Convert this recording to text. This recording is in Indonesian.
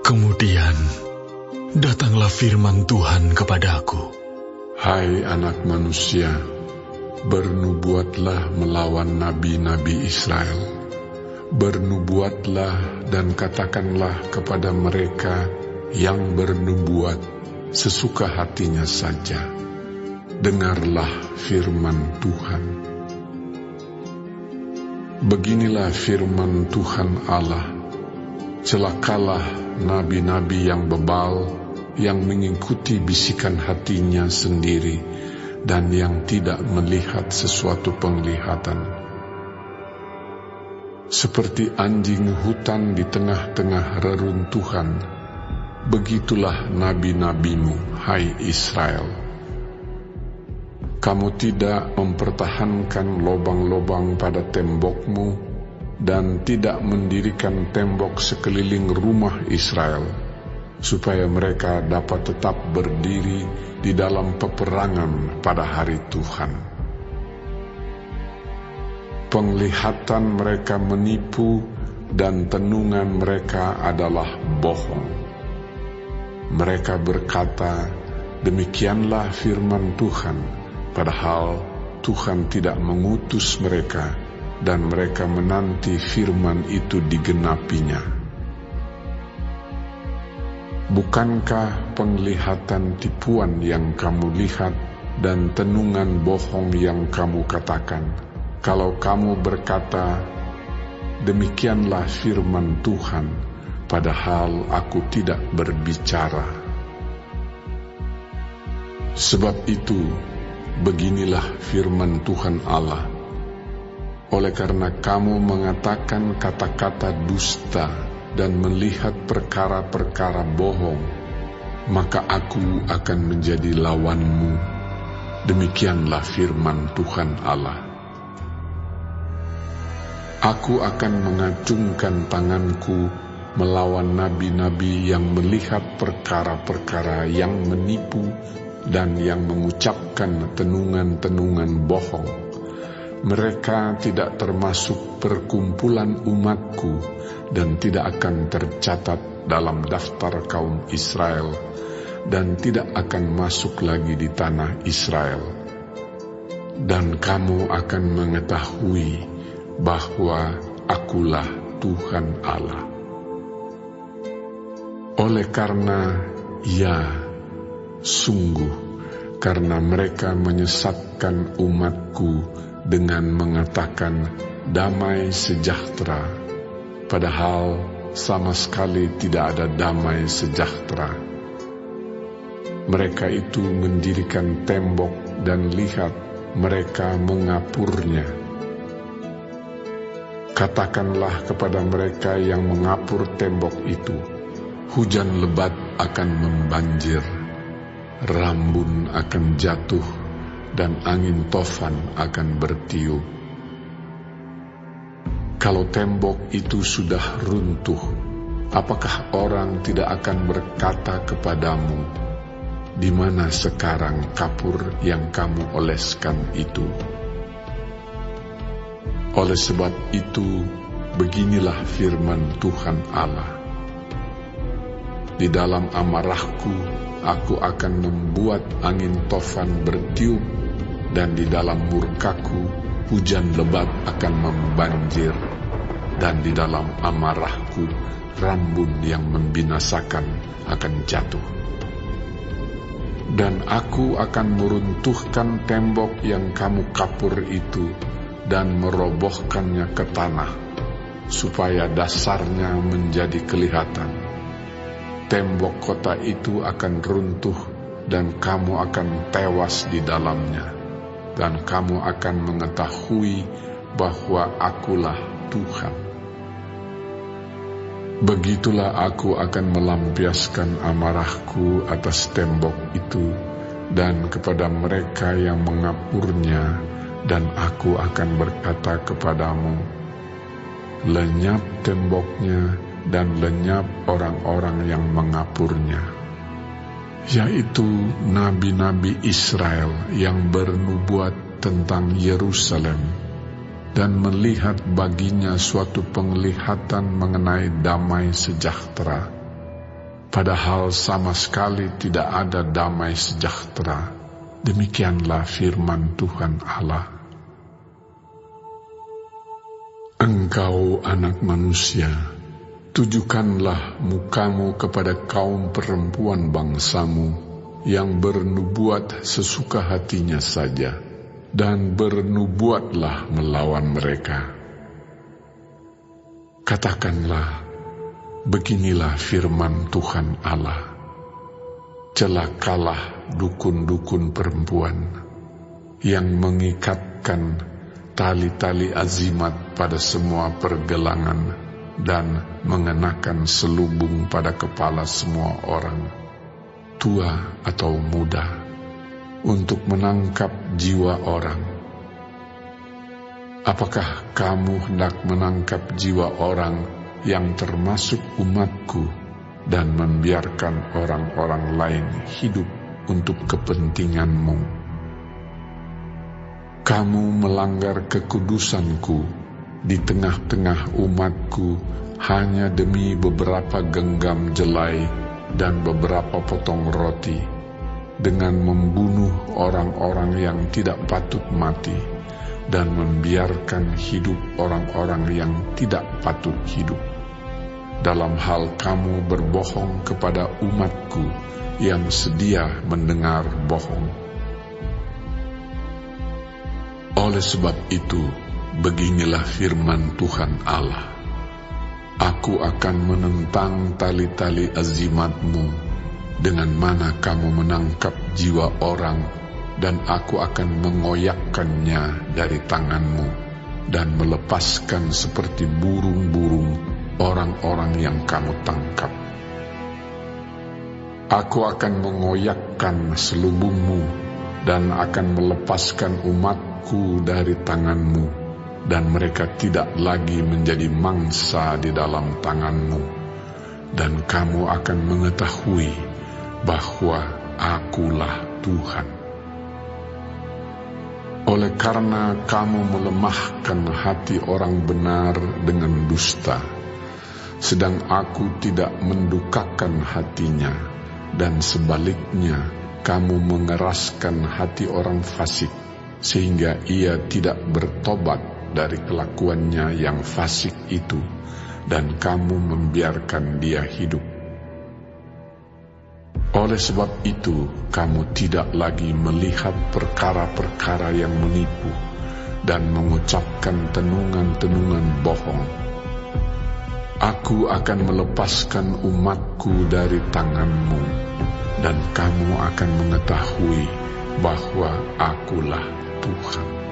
Kemudian datanglah firman Tuhan kepadaku. Hai anak manusia, bernubuatlah melawan nabi-nabi Israel. Bernubuatlah dan katakanlah kepada mereka yang bernubuat sesuka hatinya saja. Dengarlah firman Tuhan. Beginilah firman Tuhan Allah, celakalah nabi-nabi yang bebal, yang mengikuti bisikan hatinya sendiri, dan yang tidak melihat sesuatu penglihatan. Seperti anjing hutan di tengah-tengah reruntuhan, begitulah nabi-nabimu, hai Israel. Kamu tidak mempertahankan lobang-lobang pada tembokmu, dan tidak mendirikan tembok sekeliling rumah Israel, supaya mereka dapat tetap berdiri di dalam peperangan pada hari Tuhan. Penglihatan mereka menipu, dan tenungan mereka adalah bohong. Mereka berkata, demikianlah firman Tuhan, padahal Tuhan tidak mengutus mereka, dan mereka menanti firman itu digenapinya. Bukankah penglihatan tipuan yang kamu lihat dan tenungan bohong yang kamu katakan, kalau kamu berkata, demikianlah firman Tuhan, padahal aku tidak berbicara? Sebab itu, beginilah firman Tuhan Allah, oleh karena kamu mengatakan kata-kata dusta dan melihat perkara-perkara bohong, maka aku akan menjadi lawanmu. Demikianlah firman Tuhan Allah. Aku akan mengacungkan tanganku melawan nabi-nabi yang melihat perkara-perkara yang menipu dan yang mengucapkan tenungan-tenungan bohong. Mereka tidak termasuk perkumpulan umatku dan tidak akan tercatat dalam daftar kaum Israel dan tidak akan masuk lagi di tanah Israel. Dan kamu akan mengetahui bahwa akulah Tuhan Allah. Oleh karena sungguh, karena mereka menyesatkan umatku dengan mengatakan damai sejahtera, padahal sama sekali tidak ada damai sejahtera. Mereka itu mendirikan tembok dan lihat mereka mengapurnya. Katakanlah kepada mereka yang mengapur tembok itu, hujan lebat akan membanjir, rambun akan jatuh, dan angin tofan akan bertiup. Kalau tembok itu sudah runtuh, apakah orang tidak akan berkata kepadamu, di mana sekarang kapur yang kamu oleskan itu? Oleh sebab itu, beginilah firman Tuhan Allah. Di dalam amarahku, aku akan membuat angin tofan bertiup, dan di dalam murkaku, hujan lebat akan membanjir, dan di dalam amarahku, rambun yang membinasakan akan jatuh. Dan aku akan meruntuhkan tembok yang kamu kapur itu, dan merobohkannya ke tanah, supaya dasarnya menjadi kelihatan. Tembok kota itu akan runtuh, dan kamu akan tewas di dalamnya, dan kamu akan mengetahui bahwa akulah Tuhan. Begitulah aku akan melampiaskan amarahku atas tembok itu, dan kepada mereka yang mengapurnya, dan aku akan berkata kepadamu, lenyap temboknya, dan lenyap orang-orang yang mengapurnya, yaitu nabi-nabi Israel yang bernubuat tentang Yerusalem dan melihat baginya suatu penglihatan mengenai damai sejahtera. padahal sama sekali tidak ada damai sejahtera. Demikianlah firman Tuhan Allah. Engkau anak manusia, tujukanlah mukamu kepada kaum perempuan bangsamu yang bernubuat sesuka hatinya saja, dan bernubuatlah melawan mereka. Katakanlah, beginilah firman Tuhan Allah. Celakalah dukun-dukun perempuan yang mengikatkan tali-tali azimat pada semua pergelangan dan mengenakan selubung pada kepala semua orang, tua atau muda, untuk menangkap jiwa orang. Apakah kamu hendak menangkap jiwa orang yang termasuk umatku dan membiarkan orang-orang lain hidup untuk kepentinganmu? Kamu melanggar kekudusanku di tengah-tengah umatku hanya demi beberapa genggam jelai dan beberapa potong roti, dengan membunuh orang-orang yang tidak patut mati dan membiarkan hidup orang-orang yang tidak patut hidup. Dalam hal kamu berbohong kepada umatku yang sedia mendengar bohong. Oleh sebab itu, beginilah firman Tuhan Allah. Aku akan menentang tali-tali azimatmu, dengan mana kamu menangkap jiwa orang, dan aku akan mengoyakkannya dari tanganmu, dan melepaskan seperti burung-burung orang-orang yang kamu tangkap. Aku akan mengoyakkan selubungmu, dan akan melepaskan umatku dari tanganmu, dan mereka tidak lagi menjadi mangsa di dalam tanganmu, dan kamu akan mengetahui bahwa Akulah Tuhan. Oleh karena kamu melemahkan hati orang benar dengan dusta, sedang Aku tidak mendukakan hatinya, dan sebaliknya kamu mengeraskan hati orang fasik, sehingga ia tidak bertobat dari kelakuannya yang fasik itu, dan kamu membiarkan dia hidup. Oleh sebab itu, kamu tidak lagi melihat perkara-perkara yang menipu, dan mengucapkan tenungan-tenungan bohong. Aku akan melepaskan umatku dari tanganmu, dan kamu akan mengetahui bahwa Akulah Tuhan.